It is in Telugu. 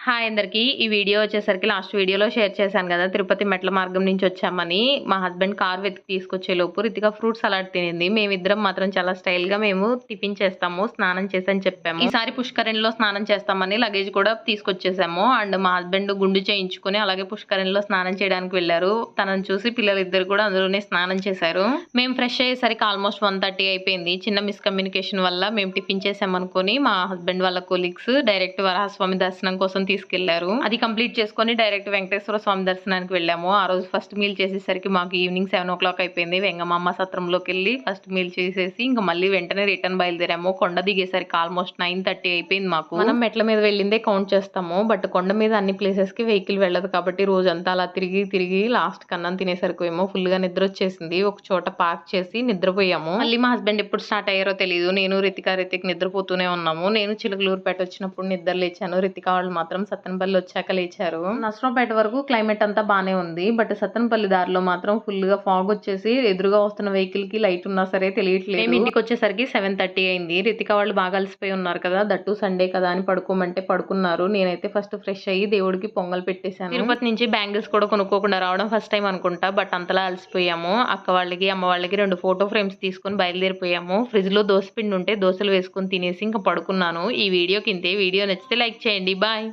హాయ్ అందరికి. ఈ వీడియో వచ్చేసరికి లాస్ట్ వీడియోలో షేర్ చేశాను కదా, తిరుపతి మెట్ల మార్గం నుంచి వచ్చామని. మా హస్బెండ్ కార్ వెతికి తీసుకొచ్చే లోపు రితిక ఫ్రూట్ సలాడ్ తినింది. మేమిద్దరం మాత్రం చాలా స్టైల్ గా మేము టిఫిన్ చేస్తాము, స్నానం చేసని చెప్పాము. ఈసారి పుష్కరిణిలో స్నానం చేస్తామని లగేజ్ కూడా తీసుకొచ్చేసాము. అండ్ మా హస్బెండ్ గుండు చేయించుకుని అలాగే పుష్కరిణిలో స్నానం చేయడానికి వెళ్ళారు. తనను చూసి పిల్లలిద్దరు కూడా అందులోనే స్నానం చేశారు. మేము ఫ్రెష్ అయ్యేసరికి ఆల్మోస్ట్ 1:30 అయిపోయింది. చిన్న మిస్కమ్యూనికేషన్ వల్ల మేము టిఫిన్ చేసామనుకుని మా హస్బెండ్ వాళ్ళ కొలీగ్స్ డైరెక్ట్ వరహాస్వామి దర్శనం కోసం తీసుకెళ్లారు. అది కంప్లీట్ చేసుకుని డైరెక్ట్ వెంకటేశ్వర స్వామి దర్శనానికి వెళ్ళాము. ఆ రోజు ఫస్ట్ మీల్ చేసేసరికి మాకు ఈవినింగ్ 7 o'clock అయిపోయింది. వెంగమామ సత్రంలోకి వెళ్ళి ఫస్ట్ మీల్ చేసేసి ఇంకా మళ్ళీ వెంటనే రిటర్న్ బయలుదేరాము. కొండ దిగేసరికి ఆల్మోస్ట్ 9:30 అయిపోయింది మాకు. మనం మెట్ల మీద వెళ్ళిందే కౌంట్ చేస్తాము, బట్ కొండ మీద అన్ని ప్లేసెస్ కి వెహికల్ వెళ్ళదు కాబట్టి రోజంతా అలా తిరిగి తిరిగి లాస్ట్ కన్నం తినేసరికి ఏమో ఫుల్ గా నిద్ర వచ్చేసింది. ఒక చోట పార్క్ చేసి నిద్రపోయాము. మళ్ళీ మా హస్బెండ్ ఎప్పుడు స్టార్ట్ అయ్యారో తెలియదు. నేను రితిక నిద్రపోతూనే ఉన్నాము. నేను చిలుకలూరుపేట వచ్చినప్పుడు నిద్ర లేచాను. రితిక వాళ్ళు మాత్రం సత్తెనపల్లి వచ్చాక లేచారు. నర్సరావుపేట వరకు క్లైమేట్ అంతా బానే ఉంది, బట్ సత్తెనపల్లి దారిలో మాత్రం ఫుల్ గా ఫాగ్ వచ్చేసి ఎదురుగా వస్తున్న వెహికల్ కి లైట్ ఉన్నా సరే తెలియట్లేదు. మేము ఇంటికి వచ్చేసరికి 7:30 అయింది. రితిక వాళ్ళు బాగా అలసిపోయి ఉన్నారు కదా, దట్టు సండే కదా అని పడుకోమంటే పడుకున్నారు. నేనైతే ఫస్ట్ ఫ్రెష్ అయ్యి దేవుడికి పొంగల్ పెట్టేశాను. తిరుపతి నుంచి బ్యాంగిల్స్ కూడా కొనుక్కోకుండా రావడం ఫస్ట్ టైం అనుకుంటా, బట్ అంతలా అలసిపోయాము. అక్క వాళ్ళకి అమ్మ వాళ్ళకి 2 ఫోటో ఫ్రేమ్స్ తీసుకుని బయలుదేరిపోయాము. ఫ్రిడ్జ్ లో దోశ పిండి ఉంటే దోశలు వేసుకుని తినేసి ఇంకా పడుకున్నాను. ఈ వీడియోకి ఇంతే. వీడియో నచ్చితే లైక్ చేయండి. బాయ్.